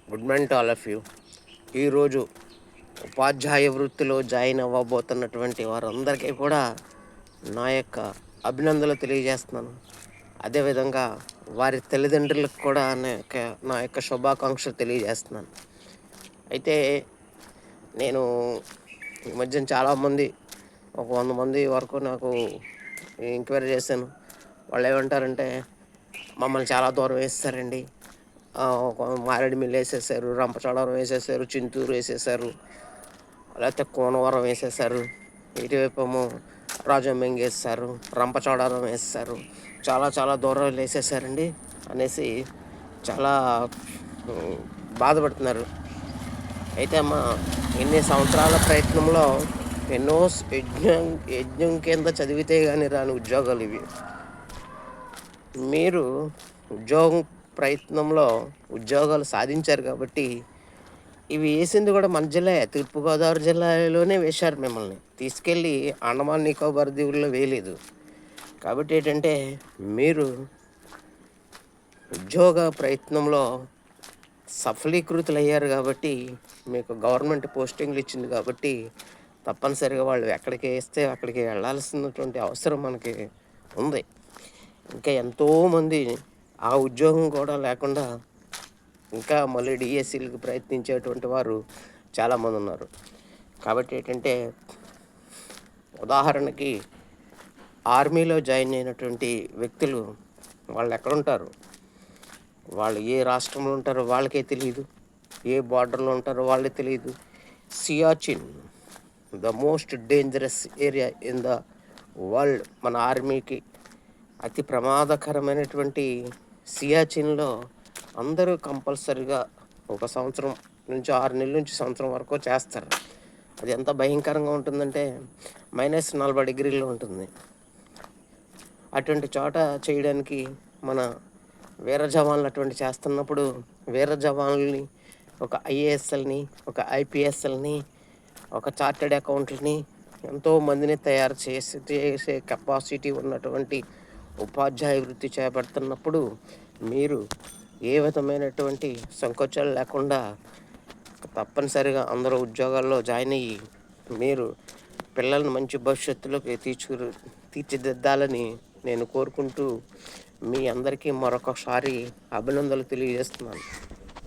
Good morning to all of you. ఈరోజు ఉపాధ్యాయ వృత్తిలో join అవ్వబోతున్నటువంటి వారందరికీ కూడా నా యొక్క అభినందనలు తెలియజేస్తున్నాను. అదేవిధంగా వారి తల్లిదండ్రులకు కూడా నా యొక్క శుభాకాంక్షలు తెలియజేస్తున్నాను. అయితే నేను ఈ మధ్యన చాలామంది ఒక 100 మంది వరకు నాకు ఎంక్వైరీ చేశాను. వాళ్ళు ఏమంటారంటే మమ్మల్ని చాలా దూరం వేసేసారండి. ఒక మారేడుమిల్లి వేసేసారు, రంపచోడవరం వేసేసారు, చింతూరు వేసేసారు, లేకపోతే కోనవరం వేసేసారు, ఇటువైపేమో రాజమండ్రి వేసేసారు, రంపచోడవరం వేసేసారు, చాలా చాలా దూరాలు వేసేసారండి అనేసి చాలా ఉమ్, బాధపడుతున్నారు. అయితే అమ్మ, ఎన్ని సంవత్సరాల ప్రయత్నంలో ఎన్నో యజ్ఞం యజ్ఞం కింద చదివితే కానీ రాని ఉద్యోగాలు ఇవి. మీరు ఉద్యోగం ప్రయత్నంలో ఉద్యోగాలు సాధించారు కాబట్టి ఇవి వేసింది కూడా మన జిల్లా, తూర్పుగోదావరి జిల్లాలోనే వేశారు. మిమ్మల్ని తీసుకెళ్ళి అండమాన్ నికోబార్ దీవుల్లో వేయలేదు. కాబట్టి ఏంటంటే మీరు ఉద్యోగ ప్రయత్నంలో సఫలీకృతులు అయ్యారు కాబట్టి మీకు గవర్నమెంట్ పోస్టింగ్లు ఇచ్చింది కాబట్టి తప్పనిసరిగా వాళ్ళు ఎక్కడికి వేస్తే అక్కడికి వెళ్ళాల్సినటువంటి అవసరం మనకి ఉంది. ఇంకా ఎంతోమంది ఆ ఉద్యోగం కూడా లేకుండా ఇంకా మళ్ళీ డిఎస్సీలకు ప్రయత్నించేటువంటి వారు చాలామంది ఉన్నారు. కాబట్టి ఏంటంటే ఉదాహరణకి ఆర్మీలో జాయిన్ అయినటువంటి వ్యక్తులు వాళ్ళు ఎక్కడుంటారు, వాళ్ళు ఏ రాష్ట్రంలో ఉంటారో వాళ్ళకే తెలియదు, ఏ బార్డర్లో ఉంటారో వాళ్ళే తెలియదు. Siachen, the most dangerous area in the world, మన ఆర్మీకి అతి ప్రమాదకరమైనటువంటి సియాచిన్లో అందరూ కంపల్సరిగా ఒక సంవత్సరం నుంచి 6 నెలల నుంచి సంవత్సరం వరకు చేస్తారు. అది ఎంత భయంకరంగా ఉంటుందంటే -40 డిగ్రీల్లో ఉంటుంది. అటువంటి చోట చేయడానికి మన వీర జవాన్లు అటువంటి చేస్తున్నప్పుడు వీర జవాన్లని, ఒక ఐఏఎస్ఎల్ని, ఒక ఐపీఎస్ఎల్ని, ఒక చార్టెడ్ అకౌంట్ని, ఎంతోమందిని తయారు చేసే కెపాసిటీ ఉన్నటువంటి ఉపాధ్యాయ వృత్తి చేపడుతున్నప్పుడు మీరు ఏ విధమైనటువంటి సంకోచాలు లేకుండా తప్పనిసరిగా అందరూ ఉద్యోగాల్లో జాయిన్ అయ్యి మీరు పిల్లల్ని మంచి భవిష్యత్తులోకి తీర్చిదిద్దాలని నేను కోరుకుంటూ మీ అందరికీ మరొకసారి అభినందనలు తెలియజేస్తున్నాను.